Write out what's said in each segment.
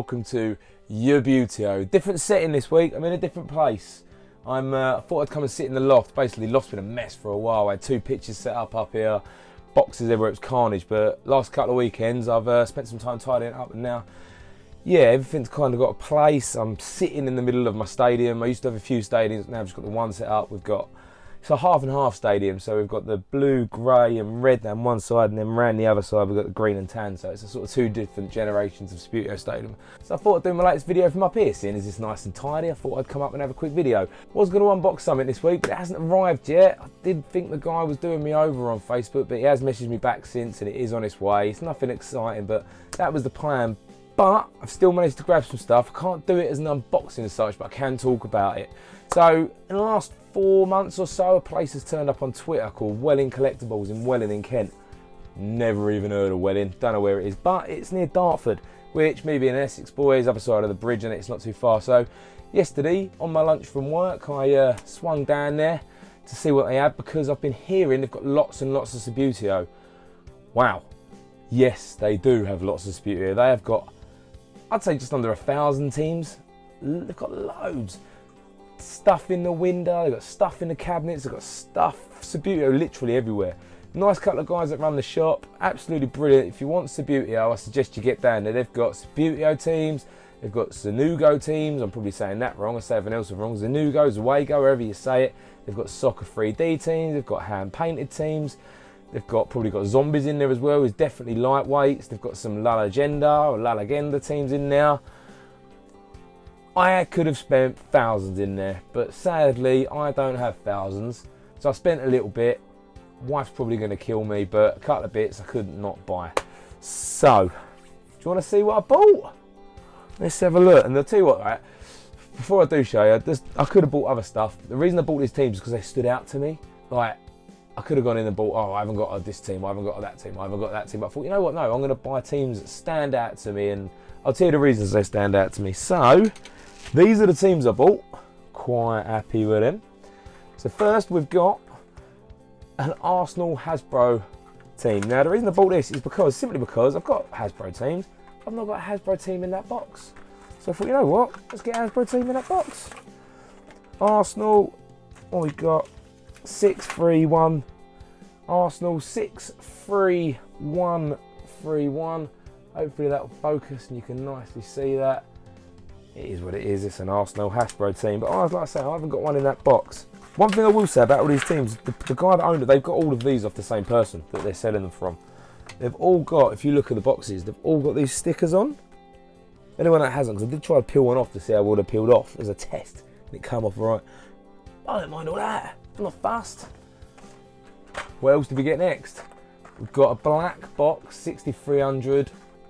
welcome to Subbuteo. Different setting this week. I'm in a different place. I thought I'd come and sit in the loft. Basically, the loft's been a mess for a while. I had two pitches set up here, boxes everywhere. It was carnage. But last couple of weekends, I've spent some time tidying it up, and now, yeah, everything's kind of got a place. I'm sitting in the middle of my stadium. I used to have a few stadiums. Now I've just got the one set up. It's a half and half stadium, so we've got the blue, grey and red down one side, and then around the other side we've got the green and tan, so it's a sort of two different generations of Subbuteo Stadium. So I thought I'd do my latest video from up here, seeing as it's nice and tidy. I thought I'd come up and have a quick video. Was going to unbox something this week, but it hasn't arrived yet. I did think the guy was doing me over on Facebook, but he has messaged me back since, and it is on its way. It's nothing exciting, but that was the plan. But I've still managed to grab some stuff. I can't do it as an unboxing as such, but I can talk about it. So in the last 4 months or so, a place has turned up on Twitter called Welling Collectables in Welling in Kent. Never even heard of Welling, don't know where it is, but it's near Dartford, which, me being an Essex boy, is the other side of the bridge and it's not too far. So yesterday, on my lunch from work, I swung down there to see what they had, because I've been hearing they've got lots and lots of Subbuteo. Wow, yes, they do have lots of Subbuteo. They have got, I'd say, just under 1,000 teams. They've got loads. Stuff in the window, they've got stuff in the cabinets, they've got stuff, Subbuteo literally everywhere. Nice couple of guys that run the shop, absolutely brilliant. If you want Subbuteo, I suggest you get down there. They've got Subbuteo teams, they've got Zeugo teams, I'm probably saying that wrong, I say everything else wrong, Zeugo, Zeugo, wherever you say it. They've got Soccer 3D teams, they've got hand painted teams, they've probably got zombies in there as well, it's definitely lightweights. They've got some La Legenda or La Legenda teams in there. I could have spent thousands in there, but sadly I don't have thousands, so I spent a little bit. Wife's probably going to kill me, but a couple of bits I couldn't not buy. So, do you want to see what I bought? Let's have a look. And I'll tell you what, right, before I do show you, I could have bought other stuff. The reason I bought these teams is because they stood out to me. Like, I could have gone in and bought, oh, I haven't got this team, I haven't got that team, I haven't got that team. But I thought, you know what, no, I'm going to buy teams that stand out to me, and I'll tell you the reasons they stand out to me. So, these are the teams I bought. Quite happy with them. So first we've got an Arsenal Hasbro team. Now the reason I bought this is simply because I've got Hasbro teams. I've not got a Hasbro team in that box. So I thought, you know what? Let's get a Hasbro team in that box. Arsenal, we've got 631. Arsenal 63131. Hopefully that will focus and you can nicely see that. It is what it is, it's an Arsenal Hasbro team, but like I say, I haven't got one in that box. One thing I will say about all these teams, the guy that owned it, they've got all of these off the same person that they're selling them from. They've all got, if you look at the boxes, they've all got these stickers on. Anyone that hasn't, because I did try to peel one off to see how it would have peeled off as a test, and it came off alright. I don't mind all that, I'm not fussed. What else did we get next? We've got a black box, 6300.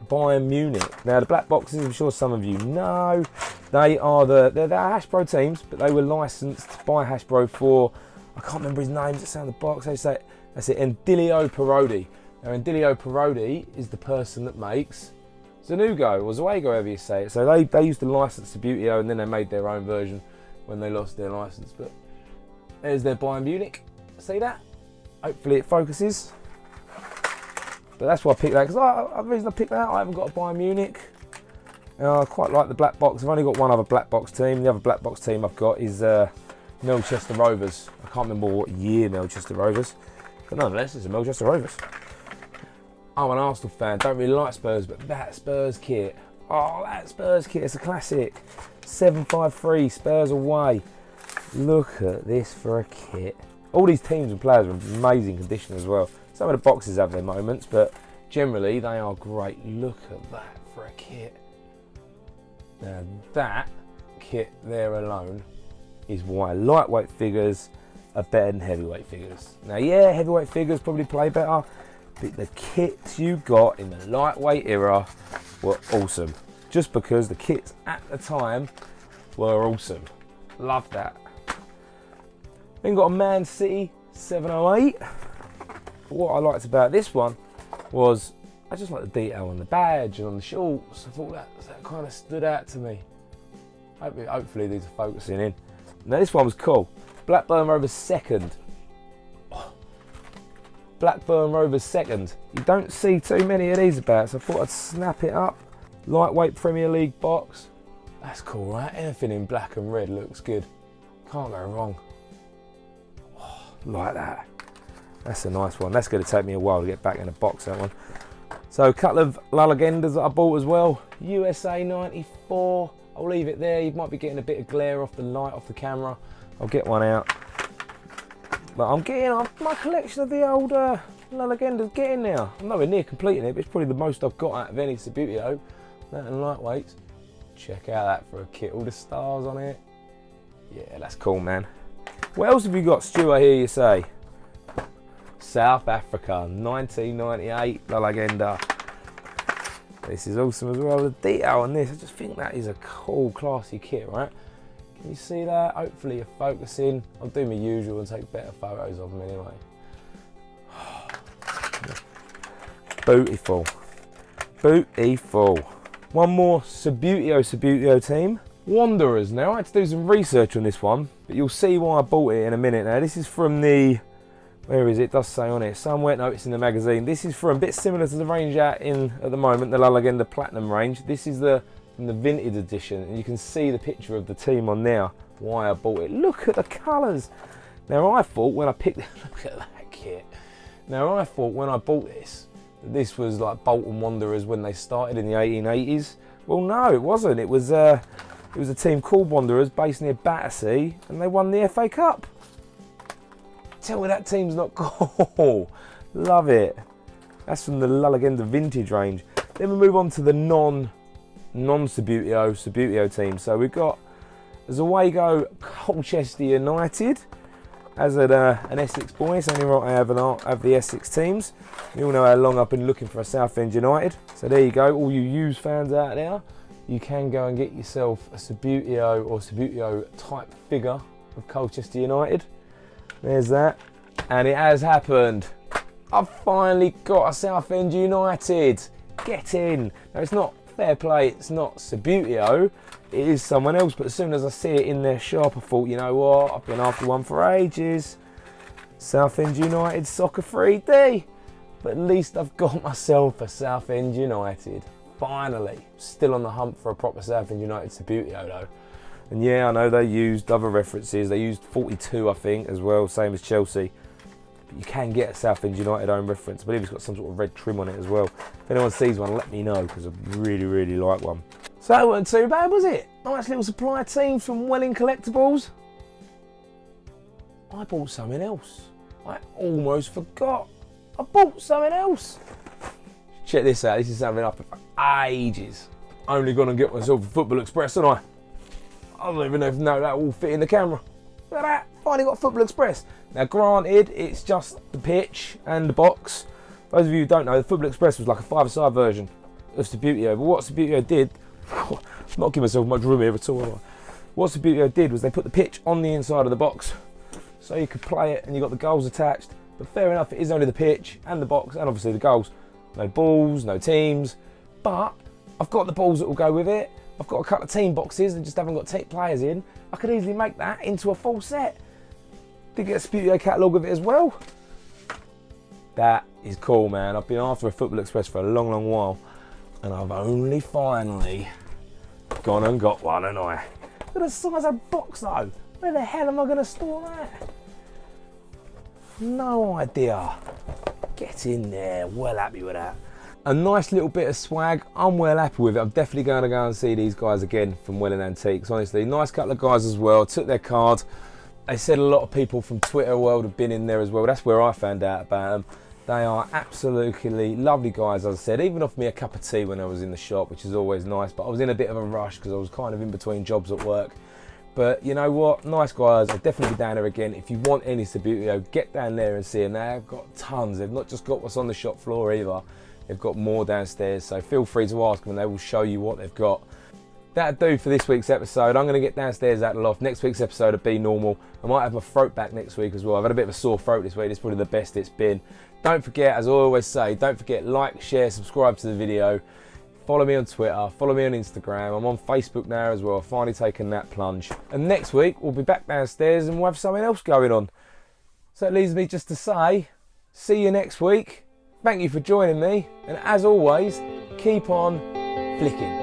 Bayern Munich. Now the black boxes, I'm sure some of you know, they're Hasbro teams, but they were licensed by Hasbro for, I can't remember his name, it's on the box, that's it, Endilio Parodi. Now Endilio Parodi is the person that makes Zeugo or Zeugo, however you say it. So they used to license Subbuteo, and then they made their own version when they lost their license. But there's their Bayern Munich, see that? Hopefully it focuses. But that's why I picked that, because the reason I picked that, I haven't got a Bayern Munich. I quite like the black box. I've only got one other black box team. The other black box team I've got is Melchester Rovers. I can't remember what year Melchester Rovers, but nonetheless, it's a Melchester Rovers. I'm an Arsenal fan, don't really like Spurs, but that Spurs kit, it's a classic. 753 Spurs away. Look at this for a kit. All these teams and players are in amazing condition as well. Some of the boxes have their moments, but generally they are great. Look at that for a kit. Now that kit there alone is why lightweight figures are better than heavyweight figures. Now yeah, heavyweight figures probably play better, but the kits you got in the lightweight era were awesome. Just because the kits at the time were awesome. Love that. Then got a Man City 708. What I liked about this one was I just like the detail on the badge and on the shorts. I thought that kind of stood out to me. Hopefully these are focusing in. Now this one was cool. Blackburn Rovers second. Blackburn Rovers second. You don't see too many of these about, so I thought I'd snap it up. Lightweight Premier League box. That's cool, right? Anything in black and red looks good. Can't go wrong. Oh, like that. That's a nice one. That's going to take me a while to get back in the box, that one. So a couple of La Legendas that I bought as well. USA 94. I'll leave it there. You might be getting a bit of glare off the light, off the camera. I'll get one out. But I'm getting my collection of the old La Legendas getting now. I'm nowhere near completing it, but it's probably the most I've got out of any Subbuteo. That and lightweights. Check out that for a kit. All the stars on it. Yeah, that's cool, man. What else have you got, Stu, I hear you say? South Africa, 1998 La Legenda. This is awesome as well. The detail on this, I just think that is a cool, classy kit, right? Can you see that? Hopefully you're focusing. I'll do my usual and take better photos of them anyway. Beautiful. Beautiful. One more Subbuteo team. Wanderers. Now, I had to do some research on this one, but you'll see why I bought it in a minute. Now, this is from the... Where is it? It does say on it somewhere. No, it's in the magazine. This is from a bit similar to the range out in at the moment, the La Legenda Platinum range. This is from the vintage edition, and you can see the picture of the team on there. Why I bought it. Look at the colours. Now I thought when I picked it, look at that kit. Now I thought when I bought this, that this was like Bolton Wanderers when they started in the 1880s. Well, no, it wasn't. It was a team called Wanderers based near Battersea, and they won the FA Cup. Tell me that team's not cool. Love it. That's from the La Legenda vintage range. Then we move on to the non-Subbuteo team. So we've got Zeugo Colchester United as an Essex boy. It's only right I have the Essex teams. You all know how long I've been looking for a Southend United. So there you go, all you U's fans out there. You can go and get yourself a Subbuteo or Subbuteo type figure of Colchester United. There's that, and it has happened. I've finally got a Southend United. Get in. Now it's not fair play, it's not Subbuteo, it is someone else, but as soon as I see it in their shop I thought, you know what, I've been after one for ages. Southend United Soccer 3D. But at least I've got myself a Southend United. Finally. Still on the hunt for a proper Southend United Subbuteo though. And yeah, I know they used other references. They used 42, I think, as well, same as Chelsea. But you can get a Southend United own reference. I believe it's got some sort of red trim on it as well. If anyone sees one, let me know, because I really, really like one. So that wasn't too bad, was it? Nice little supply team from Welling Collectables. I bought something else. I almost forgot. I bought something else. Check this out. This is something I've been for ages. Only gone and get myself a Football Express, haven't I? I don't even know that will fit in the camera. Look at that, finally got Football Express. Now granted, it's just the pitch and the box. Those of you who don't know, the Football Express was like a 5-a-side version of Subbuteo. But what Subbuteo did, I'm not giving myself much room here at all. What Subbuteo did was they put the pitch on the inside of the box. So you could play it and you got the goals attached. But fair enough, it is only the pitch and the box and obviously the goals. No balls, no teams. But I've got the balls that will go with it. I've got a couple of team boxes and just haven't got players in. I could easily make that into a full set. Did get a Subbuteo catalogue of it as well. That is cool, man. I've been after a Football Express for a long, long while. And I've only finally gone and got one, and I. Look at the size of the box though. Where the hell am I going to store that? No idea. Get in there. Well happy with that. A nice little bit of swag. I'm well happy with it. I'm definitely going to go and see these guys again from Welling Antiques. Honestly, nice couple of guys as well. Took their card. They said a lot of people from Twitter world have been in there as well. That's where I found out about them. They are absolutely lovely guys, as I said. Even offered me a cup of tea when I was in the shop, which is always nice. But I was in a bit of a rush because I was kind of in between jobs at work. But you know what? Nice guys. I'll definitely be down there again. If you want any Subbuteo, get down there and see them. They've got tons. They've not just got what's on the shop floor either. They've got more downstairs, so feel free to ask them and they will show you what they've got. That'll do for this week's episode. I'm going to get downstairs out the loft. Next week's episode will be normal. I might have my throat back next week as well. I've had a bit of a sore throat this week. It's probably the best it's been. Don't forget, as I always say, don't forget, like, share, subscribe to the video. Follow me on Twitter, follow me on Instagram. I'm on Facebook now as well. I've finally taken that plunge. And next week, we'll be back downstairs and we'll have something else going on. So it leaves me just to say, see you next week. Thank you for joining me. And as always, keep on flicking.